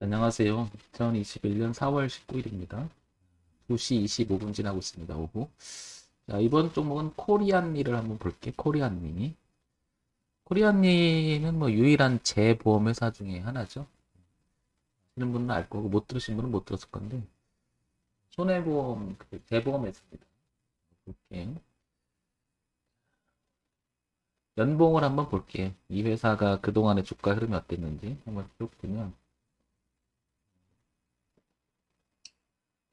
안녕하세요. 2021년 4월 19일입니다. 2시 25분 지나고 있습니다. 오후. 자, 이번 종목은 코리안리를 한번 볼게요. 코리안리. 코리안리는 뭐 유일한 재보험 회사 중에 하나죠. 아시는 분은 알 거고 못 들으신 분은 못 들었을 건데 손해보험 재보험 회사입니다. 볼게요. 연봉을 한번 볼게요. 이 회사가 그동안의 주가 흐름이 어땠는지 한번 쭉 보면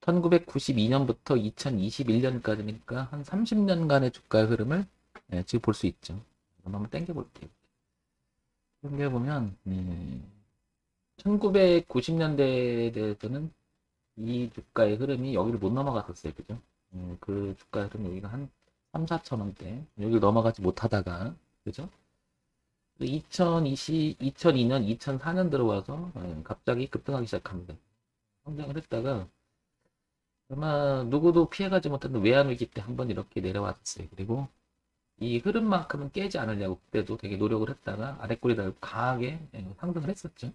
1992년부터 2021년까지니까 한 30년간의 주가 흐름을 지금 볼 수 있죠. 한번 당겨볼게요. 당겨보면 1990년대에 대해서는 이 주가의 흐름이 여기를 못 넘어갔었어요. 그죠? 그 주가 흐름 여기가 한 3, 4천 원대 여기를 넘어가지 못하다가 그죠? 2002년, 2004년 들어와서 갑자기 급등하기 시작합니다. 성장을 했다가 아마 누구도 피해가지 못했던 외환위기 때 한번 이렇게 내려왔어요. 그리고 이 흐름만큼은 깨지 않으려고 그때도 되게 노력을 했다가 아랫골이 강하게 상승을 했었죠.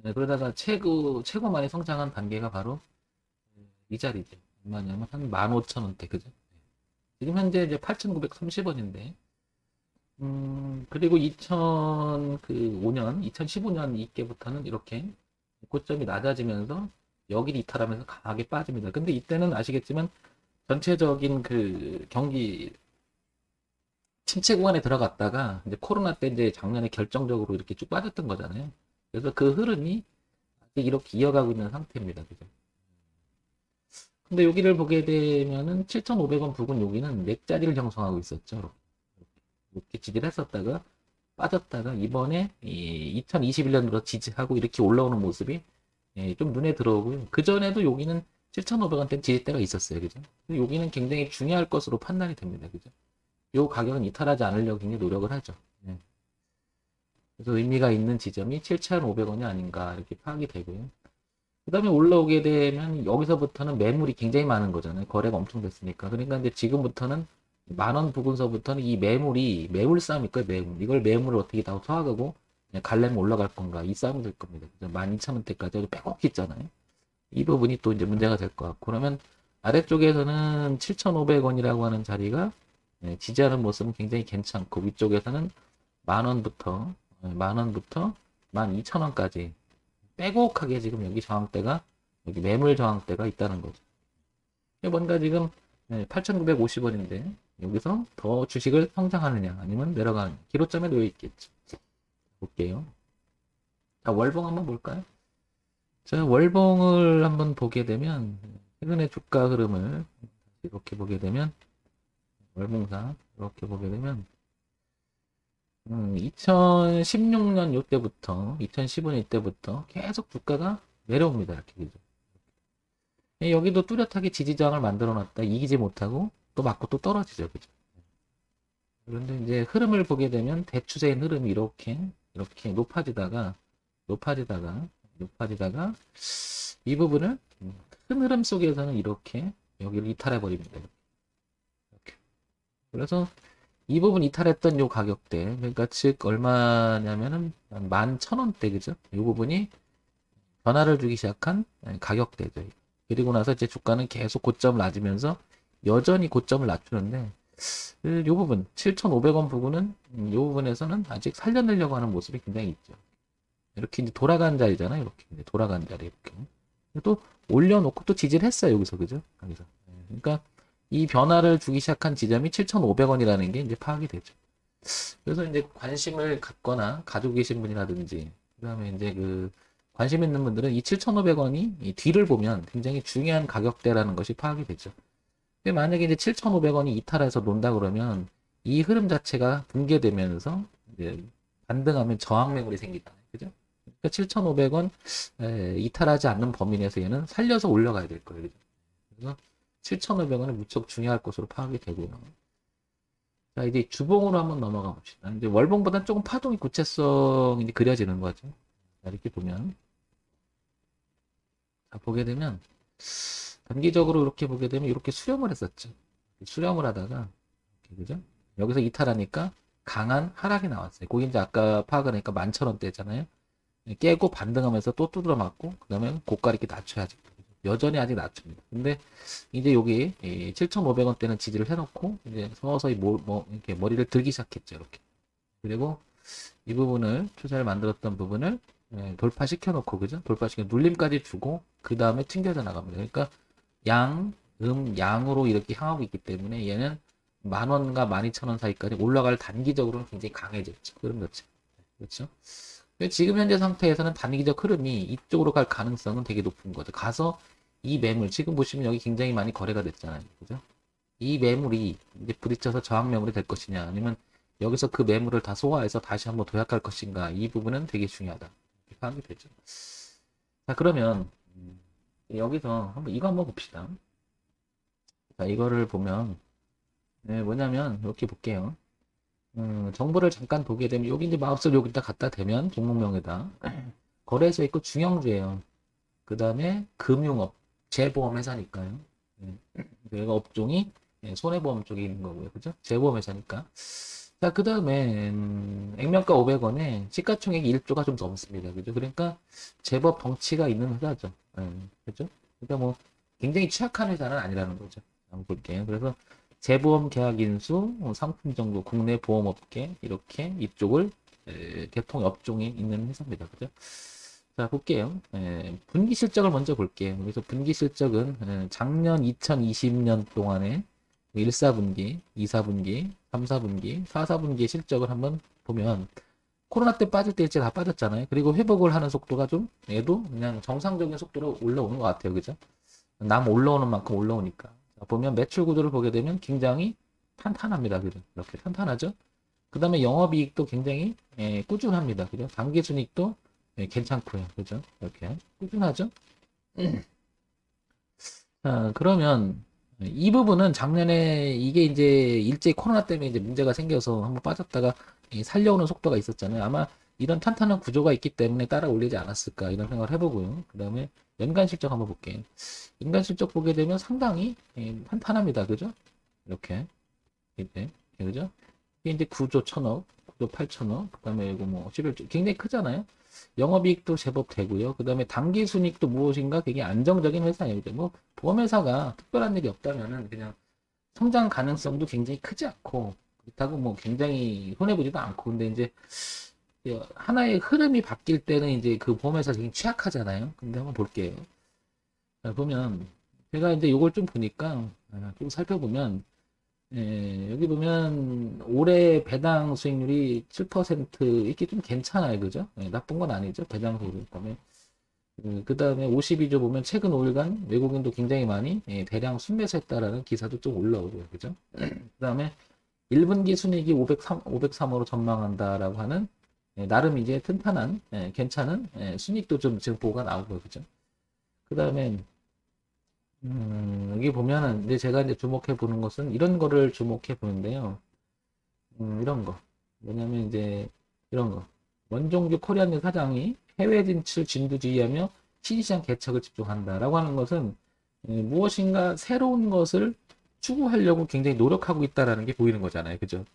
그러다가 최고 많이 성장한 단계가 바로 이 자리죠. 얼마냐면 한 15,000원대, 그죠? 지금 현재 이제 8,930원인데, 그리고 2005년, 2015년 이때부터는 이렇게 고점이 낮아지면서 여기를 이탈하면서 강하게 빠집니다. 근데 이때는 아시겠지만 전체적인 그 경기 침체 구간에 들어갔다가 이제 코로나 때 이제 작년에 결정적으로 이렇게 쭉 빠졌던 거잖아요. 그래서 그 흐름이 아직 이렇게 이어가고 있는 상태입니다. 그죠? 근데 여기를 보게 되면은 7,500원 부근 여기는 넥 자리를 형성하고 있었죠. 이렇게 지지를 했었다가 빠졌다가 이번에 2021년으로 지지하고 이렇게 올라오는 모습이 좀 눈에 들어오고요. 그 전에도 여기는 7,500원대 지지대가 있었어요. 그죠? 여기는 굉장히 중요할 것으로 판단이 됩니다. 그죠? 요 가격은 이탈하지 않으려고 굉장히 노력을 하죠. 예. 그래서 의미가 있는 지점이 7,500원이 아닌가 이렇게 파악이 되고요. 그 다음에 올라오게 되면 여기서부터는 매물이 굉장히 많은 거잖아요. 거래가 엄청 됐으니까. 그러니까 이제 지금부터는 만원 부근서부터는 이 매물 싸움일 거예요. 매물. 이걸 매물을 어떻게 다 소화하고 갈래면 올라갈 건가 이 싸움이 될 겁니다. 12,000원대까지 빼곡히 있잖아요. 이 부분이 또 이제 문제가 될 것 같고 그러면 아래쪽에서는 7,500원이라고 하는 자리가 지지하는 모습은 굉장히 괜찮고 위쪽에서는 만원부터 12,000원까지 빼곡하게 지금 여기 저항대가 여기 매물 저항대가 있다는 거죠. 뭔가 지금 8,950원인데 여기서 더 주식을 성장하느냐 아니면 내려가느냐 기로점에 놓여 있겠죠. 볼게요. 자, 월봉 한번 볼까요? 자, 월봉을 한번 보게 되면 최근의 주가 흐름을 이렇게 보게 되면 월봉상 이렇게 보게 되면 2016년 이때부터 2015년 이때부터 계속 주가가 내려옵니다. 이렇게 그죠? 여기도 뚜렷하게 지지저항을 만들어 놨다 이기지 못하고 또 맞고 또 떨어지죠. 그죠? 그런데 이제 흐름을 보게 되면 대추세인 흐름이 이렇게 높아지다가 이 부분을 큰 흐름 속에서는 이렇게 여기를 이탈해 버립니다. 이렇게. 그래서 이 부분 이탈했던 요 가격대, 그러니까 즉 얼마냐면은 11,000원대, 그죠? 이 부분이 변화를 주기 시작한 가격대죠. 그리고 나서 이제 주가는 계속 고점을 낮으면서 여전히 고점을 낮추는데 이 부분 7,500원 부분은 이 부분에서는 아직 살려내려고 하는 모습이 굉장히 있죠. 이렇게 이제 돌아간 자리잖아요. 이렇게 이제 돌아간 자리 이렇게 또 올려놓고 또 지지를 했어요. 여기서 그죠? 여기서. 그러니까 이 변화를 주기 시작한 지점이 7,500원이라는 게 이제 파악이 되죠. 그래서 이제 관심을 갖거나 가지고 계신 분이라든지 그다음에 이제 그 관심 있는 분들은 이 7,500원이 이 뒤를 보면 굉장히 중요한 가격대라는 것이 파악이 되죠. 근데 만약에 이제 7,500원이 이탈해서 논다 그러면 이 흐름 자체가 붕괴되면서 이제 반등하면 저항 매물이 생기잖아요. 그죠? 그러니까 7,500원 이탈하지 않는 범위 내에서 얘는 살려서 올라가야 될 거예요. 그죠? 그래서 7,500원은 무척 중요할 것으로 파악이 되고요. 자, 이제 주봉으로 한번 넘어가 봅시다. 이제 월봉보다는 조금 파동이 구체성이 그려지는 거죠. 자, 이렇게 보면. 자, 보게 되면, 단기적으로 이렇게 보게 되면 이렇게 수렴을 했었죠. 수렴을 하다가, 이렇게, 그죠? 여기서 이탈하니까 강한 하락이 나왔어요. 거기 이제 아까 파악을 하니까 11,000원대잖아요. 깨고 반등하면서 또 두드려 맞고 그다음에 고가 이렇게 낮춰야지. 여전히 아직 낮춥니다. 근데 이제 여기 7,500원대는 지지를 해놓고 이제 서서히 이렇게 머리를 들기 시작했죠. 이렇게. 그리고 이 부분을 투자를 만들었던 부분을 돌파시켜 놓고 그죠? 돌파시켜 눌림까지 주고 그 다음에 튕겨져 나갑니다. 그러니까 양으로 이렇게 향하고 있기 때문에 얘는 10,000원과 12,000원 사이까지 올라갈 단기적으로는 굉장히 강해졌죠. 흐름 자체. 그렇죠? 지금 현재 상태에서는 단기적 흐름이 이쪽으로 갈 가능성은 되게 높은 거죠. 가서 이 매물, 지금 보시면 여기 굉장히 많이 거래가 됐잖아요. 그죠? 이 매물이 이제 부딪혀서 저항 매물이 될 것이냐, 아니면 여기서 그 매물을 다 소화해서 다시 한번 도약할 것인가, 이 부분은 되게 중요하다. 이렇게 파악이 되죠. 자, 그러면, 여기서 이거 한번 봅시다. 자, 이거를 보면, 뭐냐면, 이렇게 볼게요. 정보를 잠깐 보게 되면, 여기 이제 마우스를 여기다 갖다 대면, 종목명에다. 거래소 있고 중형주예요. 그 다음에 금융업, 재보험회사니까요. 얘가 업종이 손해보험 쪽에 있는 거고요. 그죠? 재보험회사니까. 자, 그 다음에, 액면가 500원에 시가총액이 1조가 좀 넘습니다. 그죠? 그러니까, 제법 덩치가 있는 회사죠. 그죠? 그러니까 뭐, 굉장히 취약한 회사는 아니라는 거죠. 한번 볼게요. 그래서, 재보험 계약 인수, 상품 정보, 국내 보험업계, 이렇게 이쪽을, 개통 업종이 있는 회사입니다. 그죠? 자, 볼게요. 분기 실적을 먼저 볼게요. 그래서 분기 실적은 작년 2020년 동안에 1, 4분기, 2, 4분기, 3, 4분기, 4, 4분기의 실적을 한번 보면 코로나 때 빠질 때 일찍 다 빠졌잖아요. 그리고 회복을 하는 속도가 좀 얘도 그냥 정상적인 속도로 올라오는 것 같아요. 그죠? 남 올라오는 만큼 올라오니까. 자, 보면 매출 구조를 보게 되면 굉장히 탄탄합니다. 그죠? 이렇게 탄탄하죠? 그 다음에 영업이익도 굉장히 꾸준합니다. 그죠? 당기순이익도 괜찮고요. 그죠? 이렇게 꾸준하죠? 자, 그러면 이 부분은 작년에 이게 이제 일제히 코로나 때문에 이제 문제가 생겨서 한번 빠졌다가 살려오는 속도가 있었잖아요. 아마 이런 탄탄한 구조가 있기 때문에 따라 올리지 않았을까 이런 생각을 해보고요. 그 다음에 연간 실적 한번 볼게요. 연간 실적 보게 되면 상당히 탄탄합니다. 그죠? 이렇게. 이렇게. 그죠? 이게 이제 9조 1,000억, 9조 8천억, 그 다음에 이거 뭐 11조 굉장히 크잖아요. 영업이익도 제법 되고요. 그 다음에 당기순이익도 무엇인가 되게 안정적인 회사예요. 뭐 보험회사가 특별한 일이 없다면은 그냥 성장 가능성도 굉장히 크지 않고 그렇다고 뭐 굉장히 손해보지도 않고 근데 이제 하나의 흐름이 바뀔 때는 이제 그 보험회사 굉장히 취약하잖아요. 근데 한번 볼게요. 자, 보면 제가 이제 요걸 좀 보니까 좀 살펴보면 여기 보면 올해 배당 수익률이 7% 이게 좀 괜찮아요. 그죠? 나쁜 건 아니죠. 배당 수익률 보면. 그 다음에 52조 보면 최근 5일간 외국인도 굉장히 많이 대량 순매수했다라는 기사도 좀 올라오고요. 그죠? 그 다음에 1분기 순이익이 503으로 전망한다라고 하는 나름 이제 튼튼한 괜찮은 순이익도 좀 지금 보고가 나오고요. 그죠? 그 다음에 여기 보면은 이제 제가 이제 주목해 보는 것은 이런 거를 주목해 보는데요. 이런 거. 뭐냐면 이제 이런 거. 원종규 코리안의 사장이 해외 진출 진두지휘하며 신시장 개척을 집중한다라고 하는 것은 무엇인가 새로운 것을 추구하려고 굉장히 노력하고 있다라는 게 보이는 거잖아요. 그죠?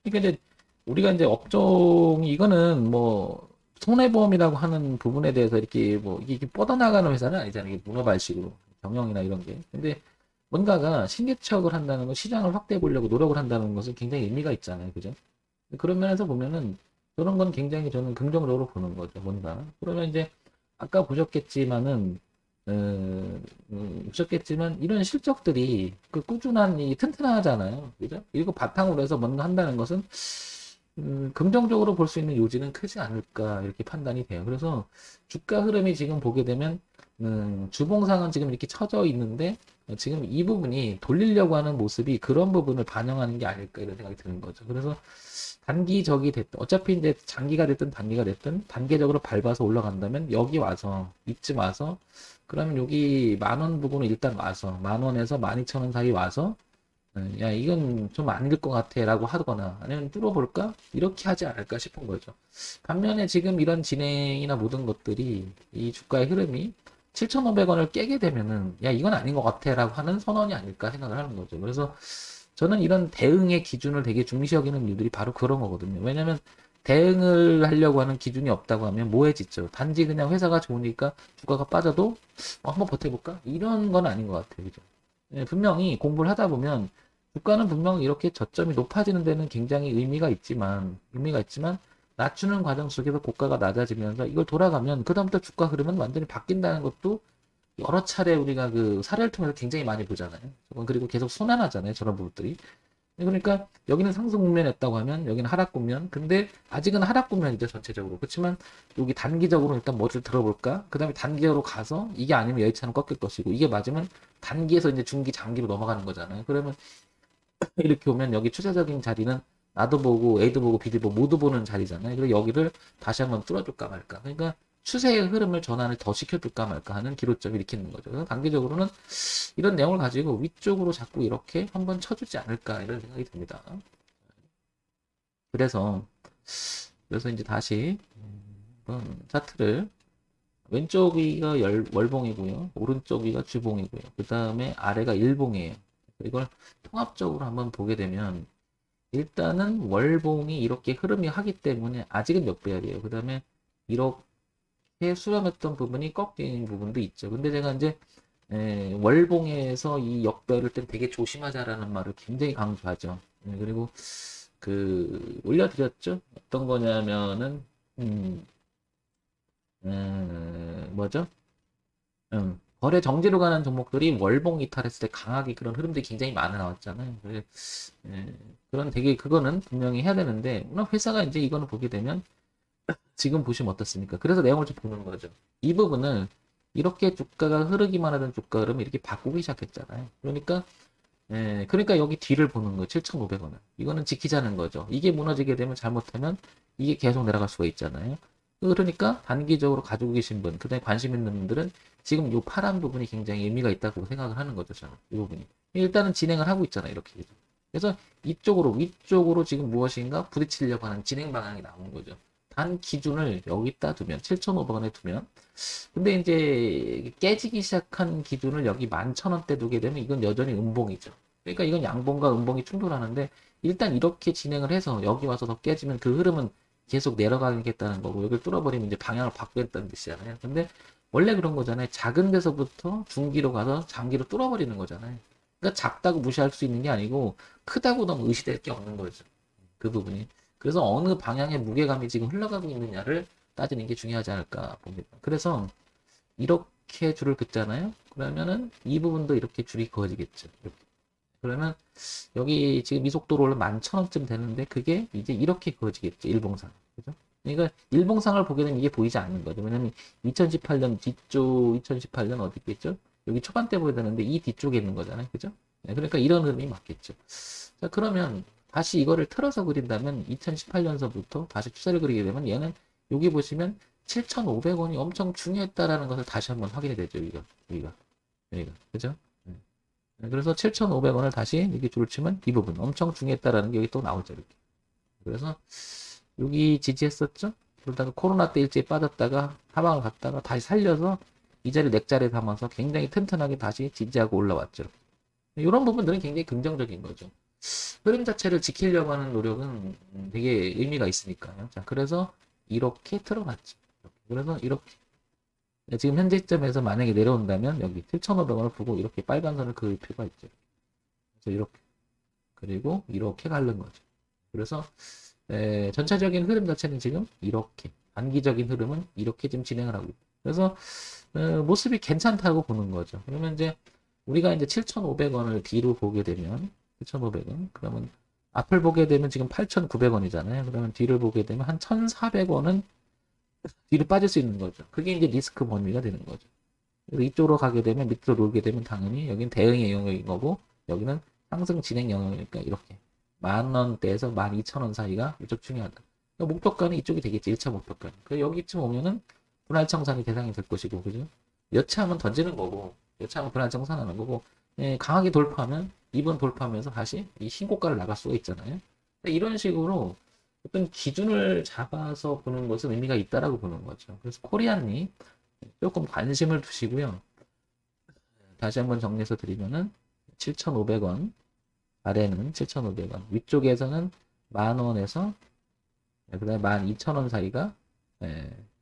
그러니까 이제 우리가 이제 업종이 이거는 뭐 손해보험이라고 하는 부분에 대해서 이렇게 뭐 이게 뻗어나가는 회사는 아니잖아요. 이게 문어발식으로 경영이나 이런 게. 근데 뭔가가 신개척을 한다는 건 시장을 확대해 보려고 노력을 한다는 것은 굉장히 의미가 있잖아요. 그죠? 그런 면에서 보면은 그런 건 굉장히 저는 긍정적으로 보는 거죠. 뭔가. 그러면 이제 아까 보셨겠지만은 보셨겠지만 이런 실적들이 그 꾸준한 이 튼튼하잖아요. 그죠? 이거 바탕으로 해서 뭔가 한다는 것은 긍정적으로 볼 수 있는 요지는 크지 않을까 이렇게 판단이 돼요. 그래서 주가 흐름이 지금 보게 되면 주봉상은 지금 이렇게 쳐져 있는데 지금 이 부분이 돌리려고 하는 모습이 그런 부분을 반영하는 게 아닐까 이런 생각이 드는 거죠. 그래서 단기적이 됐든 어차피 이제 장기가 됐든 단기가 됐든 단계적으로 밟아서 올라간다면 여기 와서 이쯤 와서 그러면 여기 10,000원 부분은 일단 와서 10,000원에서 12,000원 사이 와서 야 이건 좀 아닐 것 같아 라고 하거나 아니면 뚫어볼까 이렇게 하지 않을까 싶은 거죠. 반면에 지금 이런 진행이나 모든 것들이 이 주가의 흐름이 7,500원을 깨게 되면은 야 이건 아닌 것 같아 라고 하는 선언이 아닐까 생각을 하는 거죠. 그래서 저는 이런 대응의 기준을 되게 중시 여기는 이유들이 바로 그런 거거든요. 왜냐면 대응을 하려고 하는 기준이 없다고 하면 뭐해지죠. 단지 그냥 회사가 좋으니까 주가가 빠져도 한번 버텨볼까? 이런 건 아닌 것 같아요. 그죠? 예, 분명히 공부를 하다 보면 주가는 분명 이렇게 저점이 높아지는 데는 굉장히 의미가 있지만 낮추는 과정 속에서 고가가 낮아지면서 이걸 돌아가면 그다음부터 주가 흐름은 완전히 바뀐다는 것도 여러 차례 우리가 그 사례를 통해서 굉장히 많이 보잖아요. 그리고 계속 순환하잖아요. 저런 부분들이. 그러니까 여기는 상승 국면이었다고 하면 여기는 하락 국면. 근데 아직은 하락 국면이죠, 전체적으로. 그렇지만 여기 단기적으로 일단 머리를 들어볼까? 그 다음에 단기적으로 가서 이게 아니면 여기차는 꺾일 것이고 이게 맞으면 단기에서 이제 중기, 장기로 넘어가는 거잖아요. 그러면 이렇게 오면 여기 추세적인 자리는 나도 보고 A도 보고 B도 보고 모두 보는 자리잖아요. 그리고 여기를 다시 한번 뚫어줄까 말까. 그러니까 추세의 흐름을 전환을 더 시켜줄까 말까 하는 기로점이 이렇게 있는 거죠. 그래서 단기적으로는 이런 내용을 가지고 위쪽으로 자꾸 이렇게 한번 쳐주지 않을까 이런 생각이 듭니다. 그래서 이제 다시 한번 차트를 왼쪽 위가 월봉이고요. 오른쪽 위가 주봉이고요. 그 다음에 아래가 일봉이에요. 이걸 통합적으로 한번 보게 되면 일단은 월봉이 이렇게 흐름이 하기 때문에 아직은 역배열이에요. 그 다음에 이렇게 수렴했던 부분이 꺾인 부분도 있죠. 근데 제가 이제 월봉에서 이 역배열을 땐 되게 조심하자라는 말을 굉장히 강조하죠. 그리고 올려드렸죠. 어떤 거냐면은 뭐죠? 거래 정지로 가는 종목들이 월봉 이탈했을 때 강하게 그런 흐름들이 굉장히 많이 나왔잖아요. 그런 되게 그거는 분명히 해야 되는데 회사가 이제 이거는 보게 되면 지금 보시면 어떻습니까? 그래서 내용을 좀 보는 거죠. 이 부분을 이렇게 주가가 흐르기만 하던 주가 흐름을 이렇게 바꾸기 시작했잖아요. 그러니까 여기 뒤를 보는 거예요. 7,500원을. 이거는 지키자는 거죠. 이게 무너지게 되면 잘못하면 이게 계속 내려갈 수가 있잖아요. 그러니까 단기적으로 가지고 계신 분, 그다음에 관심 있는 분들은 지금 이 파란 부분이 굉장히 의미가 있다고 생각을 하는 거죠. 저는 이 부분이. 일단은 진행을 하고 있잖아요. 이렇게. 그래서 위쪽으로 지금 무엇인가 부딪히려고 하는 진행 방향이 나오는 거죠. 단 기준을 여기다 두면 7,500원에 두면 근데 이제 깨지기 시작한 기준을 여기 11,000원대 두게 되면 이건 여전히 음봉이죠. 그러니까 이건 양봉과 음봉이 충돌하는데 일단 이렇게 진행을 해서 여기 와서 더 깨지면 그 흐름은 계속 내려가겠다는 거고 여기를 뚫어버리면 이제 방향을 바꾸겠다는 뜻이잖아요. 근데 원래 그런 거잖아요. 작은 데서부터 중기로 가서 장기로 뚫어버리는 거잖아요. 그러니까 작다고 무시할 수 있는 게 아니고 크다고 너무 의시될 게 없는 거죠. 그 부분이. 그래서 어느 방향의 무게감이 지금 흘러가고 있느냐를 따지는 게 중요하지 않을까 봅니다. 그래서 이렇게 줄을 긋잖아요. 그러면은 이 부분도 이렇게 줄이 그어지겠죠. 이렇게. 그러면 여기 지금 이 속도로 올라면 11,000원쯤 되는데 그게 이제 이렇게 그어지겠죠. 일봉상. 그죠? 그러니까 일봉상을 보게 되면 이게 보이지 않는 거죠. 왜냐면 2018년 뒤쪽, 2018년 어디 있겠죠? 여기 초반때 보여야 되는데 이 뒤쪽에 있는 거잖아요. 그죠? 네, 그러니까 이런 흐름이 맞겠죠. 자, 그러면 다시 이거를 틀어서 그린다면 2018년서부터 다시 추세를 그리게 되면 얘는 여기 보시면 7,500원이 엄청 중요했다라는 것을 다시 한번 확인이 되죠. 여기가. 그죠? 그래서 7,500원을 다시 이렇게 줄을 치면 이 부분 엄청 중요했다라는 게 여기 또 나오죠. 이렇게. 그래서 여기 지지했었죠? 그러다가 코로나 때 일찍 빠졌다가 하방을 갔다가 다시 살려서 이 자리 넥자리에 담아서 굉장히 튼튼하게 다시 지지하고 올라왔죠. 이런 부분들은 굉장히 긍정적인 거죠. 흐름 자체를 지키려고 하는 노력은 되게 의미가 있으니까요. 자, 그래서 이렇게 들어갔죠. 그래서 이렇게. 지금 현재 시점에서 만약에 내려온다면 여기 7,500원을 보고 이렇게 빨간 선을 그을 필요가 있죠. 그래서 이렇게. 그리고 이렇게 가는 거죠. 그래서 전체적인 흐름 자체는 지금 이렇게. 단기적인 흐름은 이렇게 지금 진행을 하고 있고. 그래서 모습이 괜찮다고 보는 거죠. 그러면 이제 우리가 이제 7,500원을 뒤로 보게 되면 7,500원 그러면 앞을 보게 되면 지금 8,900원이잖아요. 그러면 뒤를 보게 되면 한 1,400원은 뒤로 빠질 수 있는 거죠. 그게 이제 리스크 범위가 되는 거죠. 그래서 이쪽으로 가게 되면 밑으로 놀게 되면 당연히 여기는 대응의 영역인 거고 여기는 상승 진행 영역이니까 이렇게 10,000원대에서 12,000원 사이가 이쪽 중요하다. 그러니까 목표가는 이쪽이 되겠지. 1차 목표가. 그 여기쯤 오면은 분할청산이 대상이 될 것이고 그죠? 여차하면 던지는 거고 여차하면 분할청산하는 거고 강하게 돌파하면 2번 돌파하면서 다시 이 신고가를 나갈 수가 있잖아요. 이런 식으로 어떤 기준을 잡아서 보는 것은 의미가 있다라고 보는 거죠. 그래서 코리안님 조금 관심을 두시고요. 다시 한번 정리해서 드리면은 7,500원 아래는 7,500원 위쪽에서는 10,000원에서 그 다음에 12,000원 사이가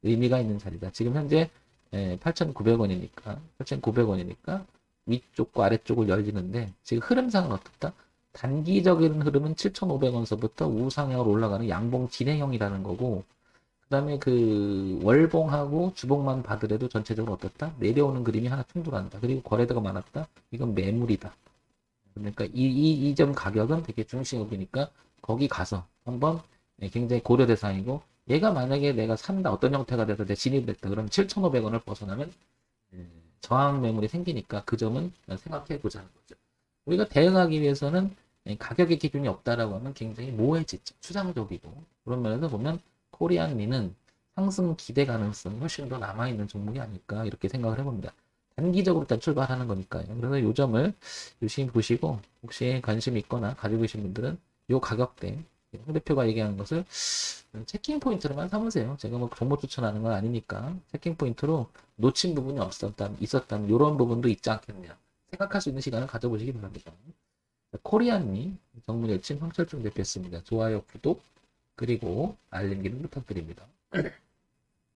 의미가 있는 자리다. 지금 현재 8,900원이니까 8,900원이니까 위쪽과 아래쪽을 열리는데 지금 흐름상은 어떻다? 단기적인 흐름은 7,500원서부터 우상향으로 올라가는 양봉 진행형이라는 거고 그 다음에 그 월봉하고 주봉만 봐더라도 전체적으로 어떻다? 내려오는 그림이 하나 충돌한다. 그리고 거래대가 많았다. 이건 매물이다. 그러니까 이 점 가격은 되게 중심이니까 거기 가서 한번 굉장히 고려 대상이고 얘가 만약에 내가 산다 어떤 형태가 돼서 내 진입을 했다 그러면 7,500원을 벗어나면 저항 매물이 생기니까 그 점은 생각해 보자는 거죠. 우리가 대응하기 위해서는 가격의 기준이 없다라고 하면 굉장히 모호해지죠. 추상적이고 그런 면에서 보면 코리안미는 상승 기대 가능성이 훨씬 더 남아있는 종목이 아닐까 이렇게 생각을 해봅니다. 단기적으로 일단 출발하는 거니까요. 그래서 요 점을 유심히 보시고 혹시 관심 있거나 가지고 계신 분들은 요 가격대 홍 대표가 얘기하는 것을 체킹 포인트로만 삼으세요. 제가 뭐 정보 추천하는 건 아니니까 체킹 포인트로 놓친 부분이 있었다면 이런 부분도 있지 않겠냐 생각할 수 있는 시간을 가져보시기 바랍니다. 코리안미 정문일침 황철중 대표였습니다. 좋아요, 구독 그리고 알림 기능 부탁드립니다.